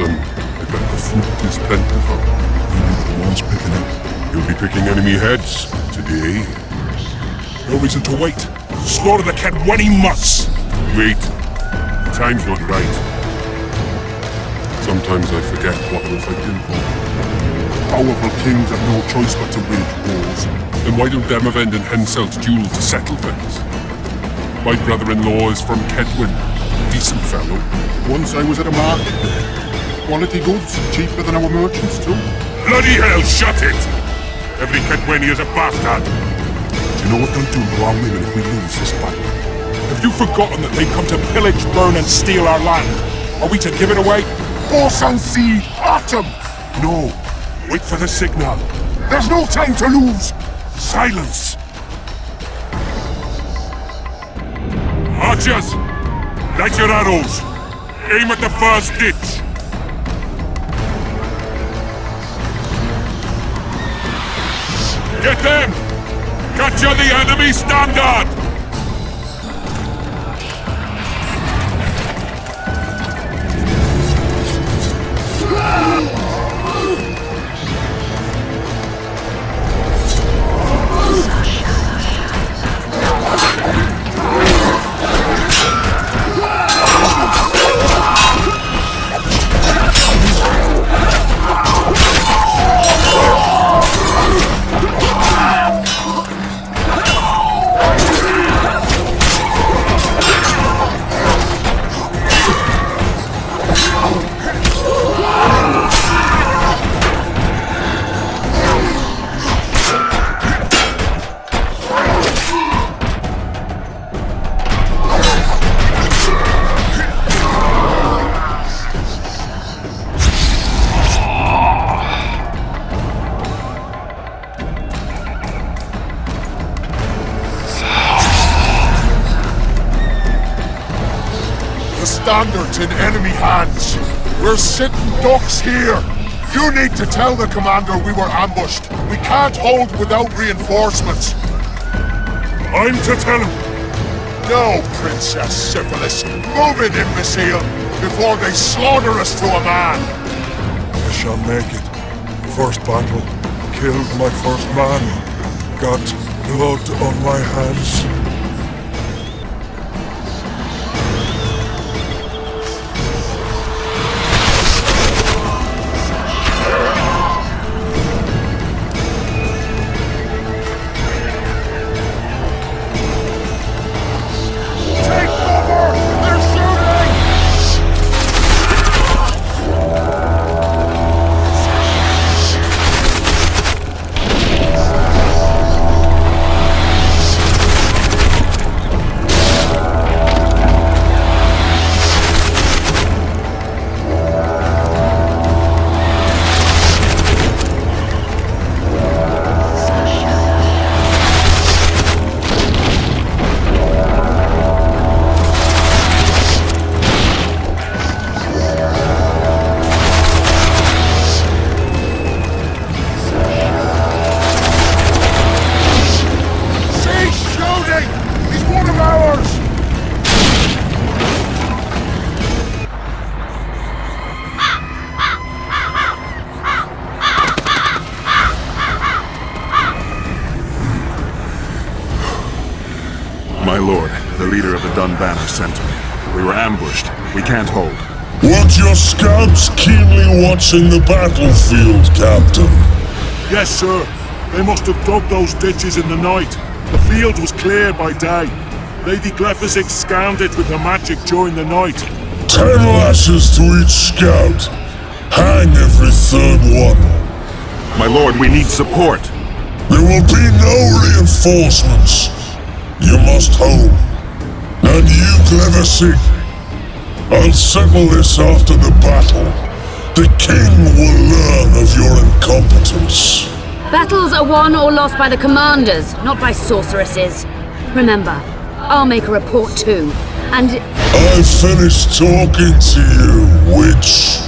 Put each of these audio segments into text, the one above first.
Captain. I bet the fruit is plentiful. Maybe the one's picking it. You'll be picking enemy heads today. No reason to wait. Slaughter the cat when he must. Wait. The time's not right. Sometimes I forget what we're fighting for. Powerful kings have no choice but to wage wars. Then why don't them avenge in Henselt's duel to settle things? My brother-in-law is from Kedwin. Decent fellow. Once I was at a market there. Quality goods, cheaper than our merchants too. Bloody hell, shut it! Every Kedwini is a bastard. Do you know what they'll do to our women if we lose this battle? Have you forgotten that they come to pillage, burn and steal our land? Are we to give it away? Horse and seed, autumn! No, wait for the signal. There's no time to lose! Silence! Archers! Light your arrows! Aim at the first ditch! Get them! Capture the enemy standard! Standards in enemy hands. We're sitting ducks here. You need to tell the commander we were ambushed. We can't hold without reinforcements. I'm to tell him! No, Princess Syphilis. Move it, imbecile, before they slaughter us to a man. I shall make it. First battle. Killed my first man. Got blood on my hands. My lord, the leader of the Dun Banner sent me. We were ambushed. We can't hold. Weren't your scouts keenly watching the battlefield, Captain? Yes, sir. They must have dug those ditches in the night. The field was clear by day. Lady Glephisic scanned it with her magic during the night. 10 lashes to each scout. Hang every third one. My lord, we need support. There will be no reinforcements. You must hold. And you, Glephisic, I'll settle this after the battle. The king will learn of your incompetence. Battles are won or lost by the commanders, not by sorceresses. Remember, I'll make a report too, and... I've finished talking to you, witch.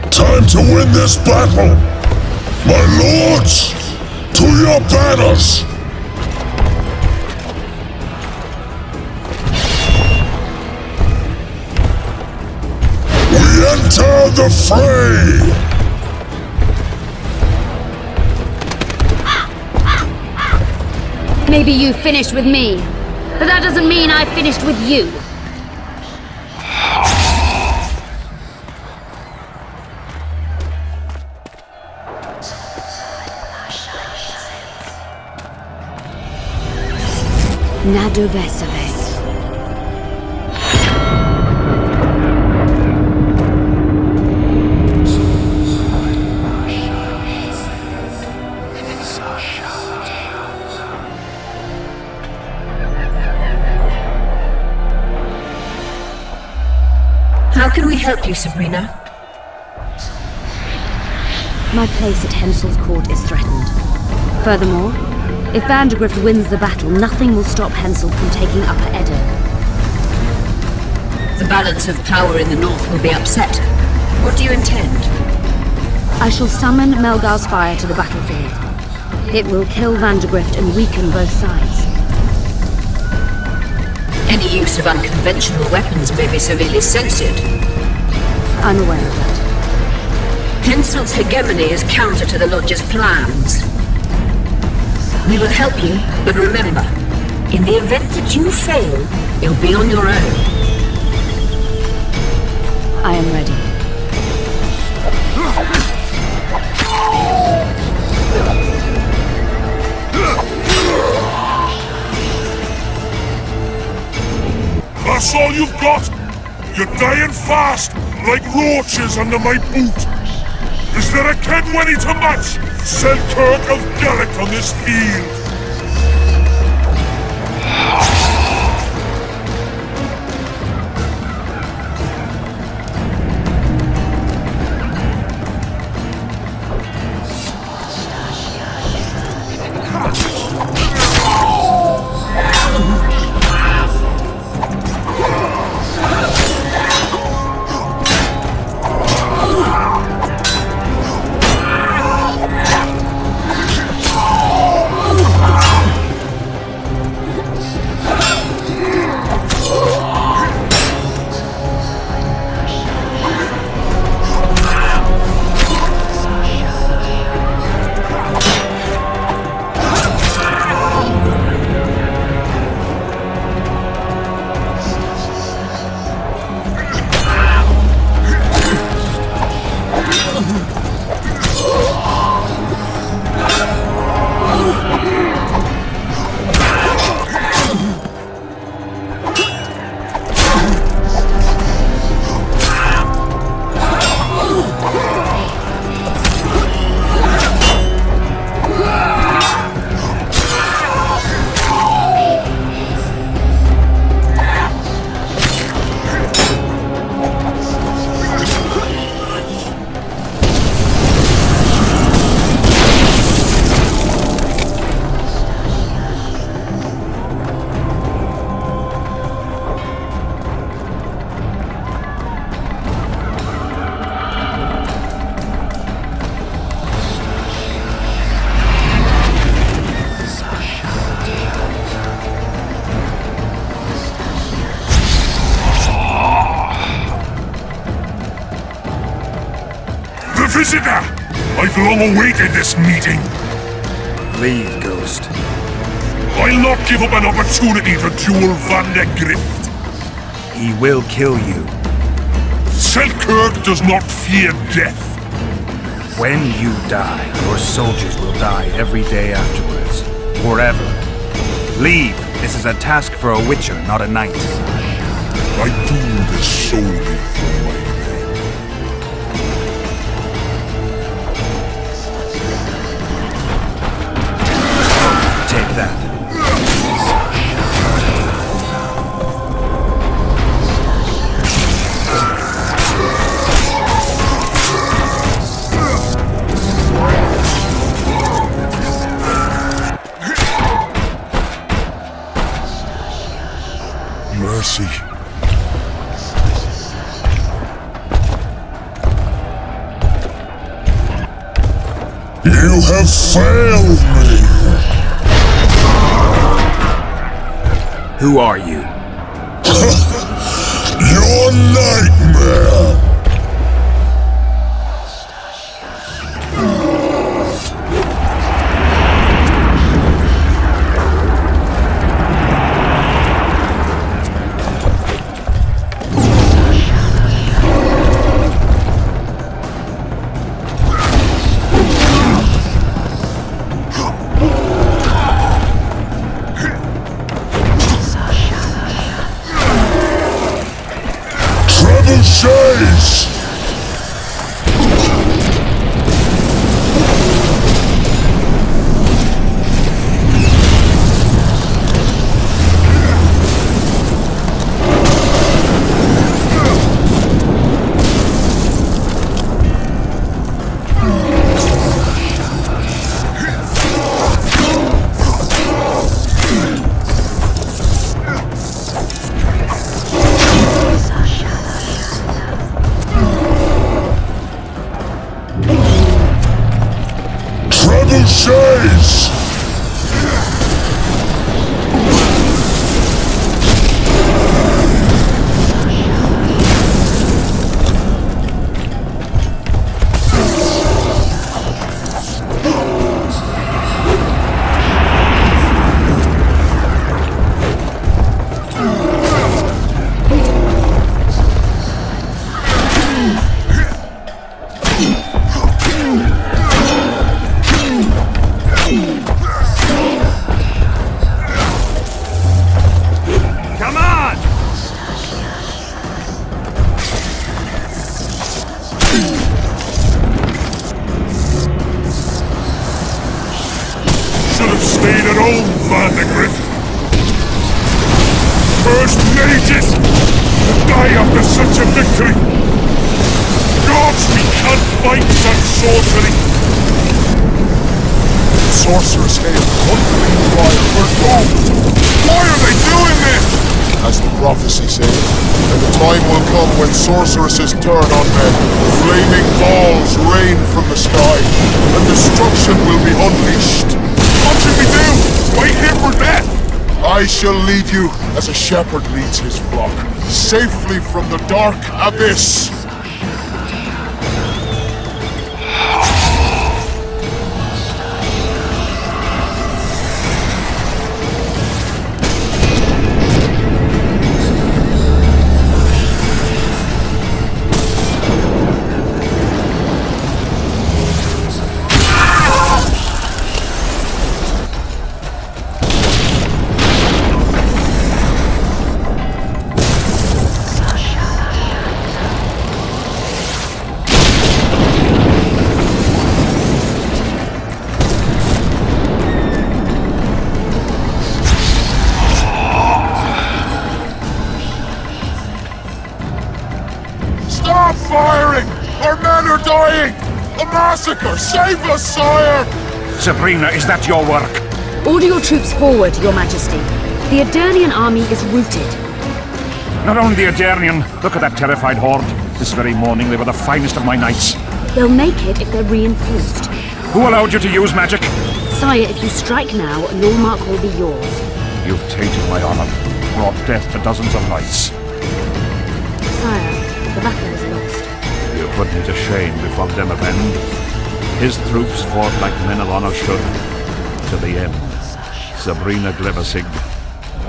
Time to win this battle. My lords, to your banners! We enter Prepare the fray! Maybe you finished with me, but that doesn't mean I finished with you. Nadovesave. How can we help you, Sabrina? My place at Hensel's court is threatened. Furthermore, if Vandergrift wins the battle, nothing will stop Hensel from taking Upper Edda. The balance of power in the north will be upset. What do you intend? I shall summon Melgar's fire to the battlefield. It will kill Vandergrift and weaken both sides. Any use of unconventional weapons may be severely censored. I'm aware of that. Hensel's hegemony is counter to the Lodge's plans. We will help you, but remember, in the event that you fail, you'll be on your own. I am ready. That's all you've got? You're dying fast, like roaches under my boot. Is there a Kenwenny to match Selkirk of Gaelic on this field? Visitor! I've long awaited this meeting. Leave, Ghost. I'll not give up an opportunity to duel Vandergrift. He will kill you. Selkirk does not fear death. When you die, your soldiers will die every day afterwards. Forever. Leave. This is a task for a Witcher, not a knight. I do this solely for my men. Take that. Mercy. You have failed me! Who are you? Your nightmare! days! Sorceresses turn on men, flaming balls rain from the sky, and destruction will be unleashed. What should we do? Wait here for death? I shall lead you as a shepherd leads his flock, safely from the dark abyss. Save us, sire! Sabrina, is that your work? Order your troops forward, Your Majesty. The Aedirnian army is routed. Not only the Aedirnian, look at that terrified horde. This very morning they were the finest of my knights. They'll make it if they're reinforced. Who allowed you to use magic? Sire, if you strike now, Normark will be yours. You've tainted my honor, brought death to dozens of knights. Sire, the battle is lost. You put me to shame before them of end. His troops fought like men of honor should, to the end. Sabrina Glevasig,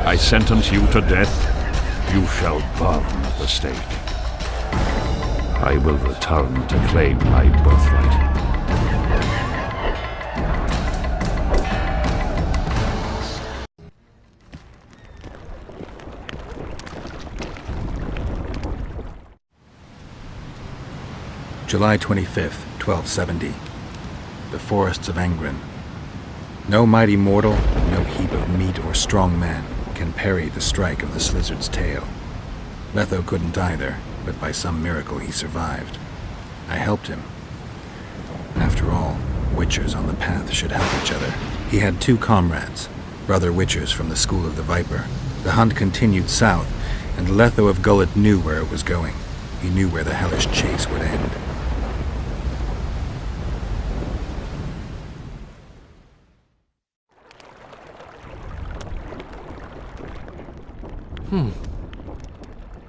I sentence you to death. You shall burn at the stake. I will return to claim my birthright. July 25th, 1270. The forests of Angren. No mighty mortal, no heap of meat or strong man can parry the strike of the Slizzard's tail. Letho couldn't either, but by some miracle he survived. I helped him. After all, Witchers on the path should help each other. He had two comrades, brother Witchers from the School of the Viper. The hunt continued south, and Letho of Gullet knew where it was going. He knew where the hellish chase would end.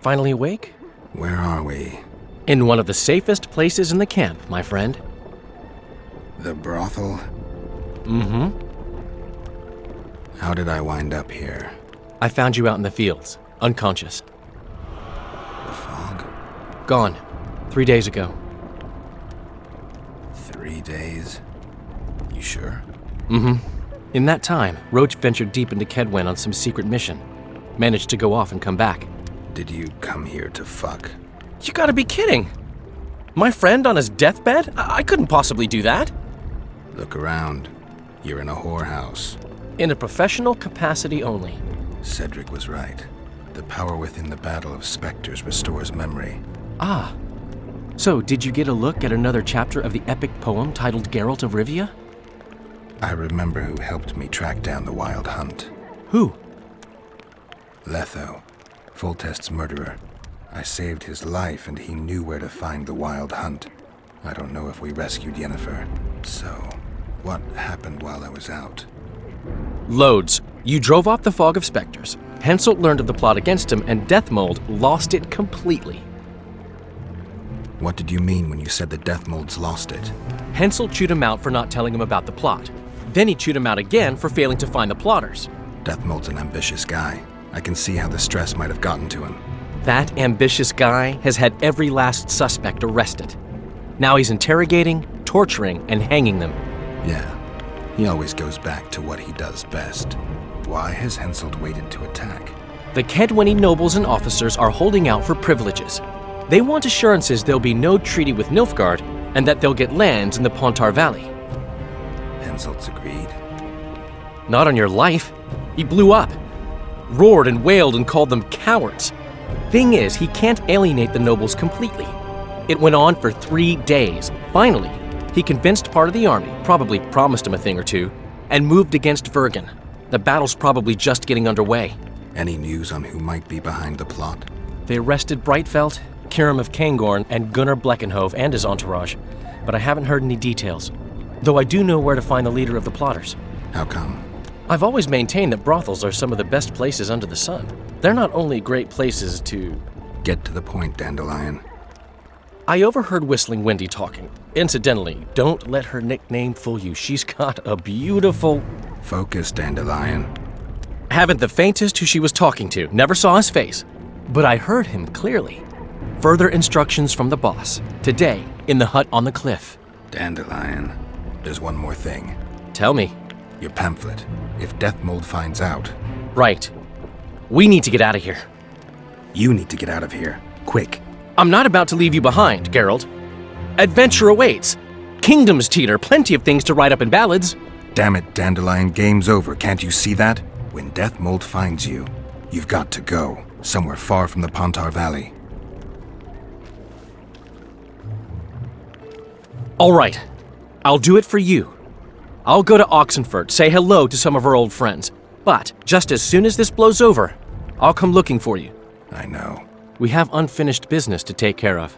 Finally awake? Where are we? In one of the safest places in the camp, my friend. The brothel? Mm-hmm. How did I wind up here? I found you out in the fields, unconscious. The fog? Gone. 3 days ago. 3 days? You sure? Mm-hmm. In that time, Roche ventured deep into Kedwen on some secret mission. Managed to go off and come back. Did you come here to fuck? You gotta be kidding! My friend on his deathbed? I couldn't possibly do that. Look around. You're in a whorehouse. In a professional capacity only. Cedric was right. The power within the Battle of Spectres restores memory. Ah. So, did you get a look at another chapter of the epic poem titled Geralt of Rivia? I remember who helped me track down the Wild Hunt. Who? Letho. Foltest's murderer. I saved his life and he knew where to find the Wild Hunt. I don't know if we rescued Yennefer, so What happened while I was out? Loads. You drove off the fog of specters. Henselt learned of the plot against him, and Deathmold lost it completely. What did you mean when you said the Deathmolds lost it? Henselt chewed him out for not telling him about the plot. Then he chewed him out again for failing to find the plotters. Deathmold's an ambitious guy. I can see how the stress might have gotten to him. That ambitious guy has had every last suspect arrested. Now he's interrogating, torturing, and hanging them. Yeah, he always goes back to what he does best. Why has Henselt waited to attack? The Kedwenny nobles and officers are holding out for privileges. They want assurances there'll be no treaty with Nilfgaard, and that they'll get lands in the Pontar Valley. Henselt's agreed? Not on your life. He blew up. Roared and wailed and called them cowards. Thing is, he can't alienate the nobles completely. It went on for 3 days. Finally, he convinced part of the army, probably promised him a thing or two, and moved against Vergen. The battle's probably just getting underway. Any news on who might be behind the plot? They arrested Breitfeld, Kirim of Kangorn, and Gunnar Bleckenhove and his entourage, but I haven't heard any details. Though I do know where to find the leader of the plotters. How come? I've always maintained that brothels are some of the best places under the sun. They're not only great places to... Get to the point, Dandelion. I overheard Whistling Wendy talking. Incidentally, don't let her nickname fool you. She's got a beautiful... Focus, Dandelion. Haven't the faintest who she was talking to. Never saw his face. But I heard him clearly. Further instructions from the boss. Today, in the hut on the cliff. Dandelion, there's one more thing. Tell me. Your pamphlet. If Deathmold finds out... Right. We need to get out of here. You need to get out of here. Quick. I'm not about to leave you behind, Geralt. Adventure awaits. Kingdoms teeter, plenty of things to write up in ballads. Damn it, Dandelion, game's over. Can't you see that? When Deathmold finds you, you've got to go. Somewhere far from the Pontar Valley. All right. I'll do it for you. I'll go to Oxenford, say hello to some of our old friends. But just as soon as this blows over, I'll come looking for you. I know. We have unfinished business to take care of.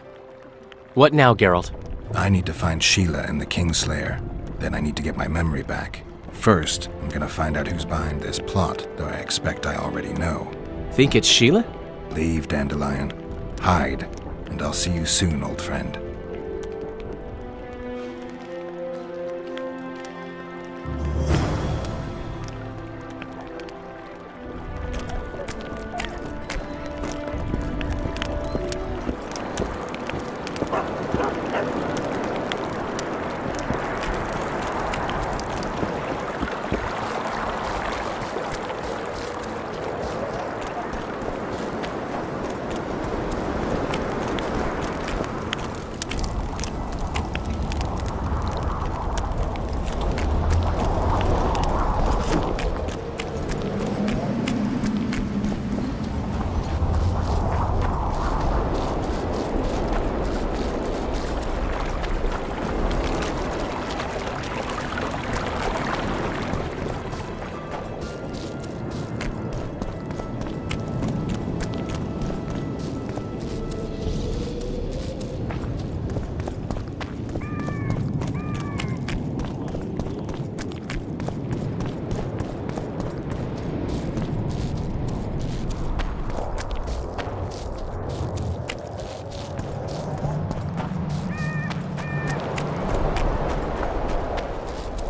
What now, Geralt? I need to find Sheila and the Kingslayer. Then I need to get my memory back. First, I'm gonna find out who's behind this plot, though I expect I already know. Think it's Sheila? Leave, Dandelion. Hide, and I'll see you soon, old friend.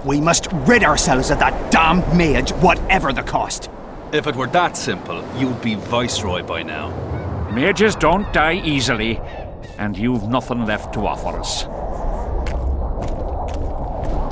We must rid ourselves of that damned mage, whatever the cost. If it were that simple, you'd be Viceroy by now. Mages don't die easily, and you've nothing left to offer us.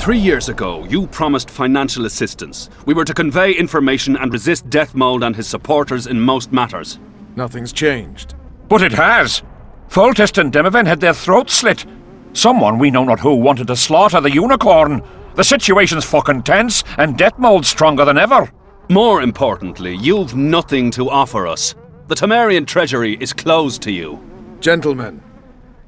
3 years ago, you promised financial assistance. We were to convey information and resist Deathmold and his supporters in most matters. Nothing's changed. But it has. Foltest and Demoven had their throats slit. Someone, we know not who, wanted to slaughter the unicorn. The situation's fucking tense, and Deathmold's stronger than ever. More importantly, you've nothing to offer us. The Temerian treasury is closed to you. Gentlemen,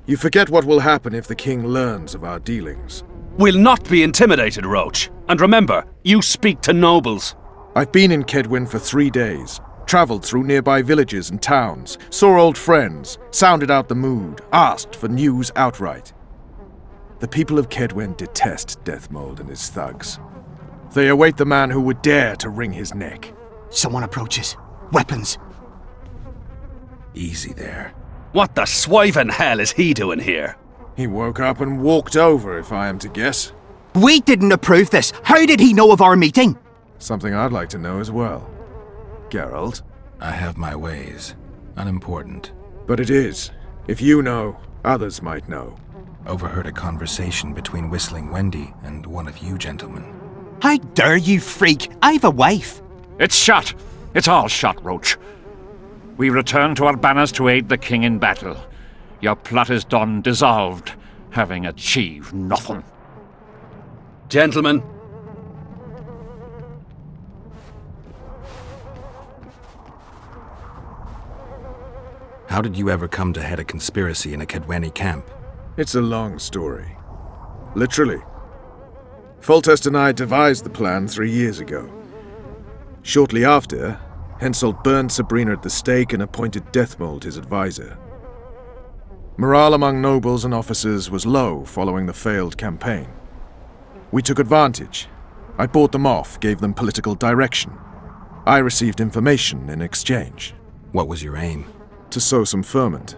you forget what will happen if the king learns of our dealings. We'll not be intimidated, Roche. And remember, you speak to nobles. I've been in Kedwen for 3 days. Travelled through nearby villages and towns, saw old friends, sounded out the mood, asked for news outright. The people of Kedwen detest Deathmold and his thugs. They await the man who would dare to wring his neck. Someone approaches. Weapons. Easy there. What the swiving hell is he doing here? He woke up and walked over, if I am to guess. We didn't approve this. How did he know of our meeting? Something I'd like to know as well. Geralt? I have my ways. Unimportant. But it is. If you know, others might know. Overheard a conversation between Whistling Wendy and one of you gentlemen. How dare you, freak? I've a wife. It's shot. It's all shot, Roche. We return to our banners to aid the king in battle. Your plot is done, dissolved, having achieved nothing. Gentlemen. How did you ever come to head a conspiracy in a Kedweni camp? It's a long story. Literally. Foltest and I devised the plan 3 years ago. Shortly after, Henselt burned Sabrina at the stake and appointed Deathmold his advisor. Morale among nobles and officers was low following the failed campaign. We took advantage. I bought them off, gave them political direction. I received information in exchange. What was your aim? To sow some ferment.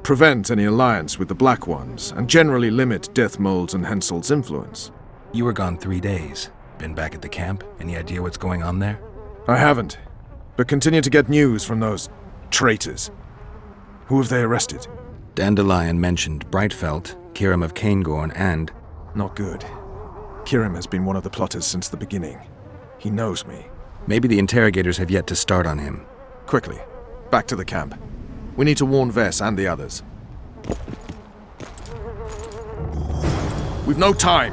Prevent any alliance with the Black Ones, and generally limit Deathmold's and Henselt's influence. You were gone 3 days. Been back at the camp? Any idea what's going on there? I haven't, but continue to get news from those traitors. Who have they arrested? Dandelion mentioned Brightfelt, Kirim of Caingorn, and... Not good. Kirim has been one of the plotters since the beginning. He knows me. Maybe the interrogators have yet to start on him. Quickly, back to the camp. We need to warn Vess and the others. We've no time.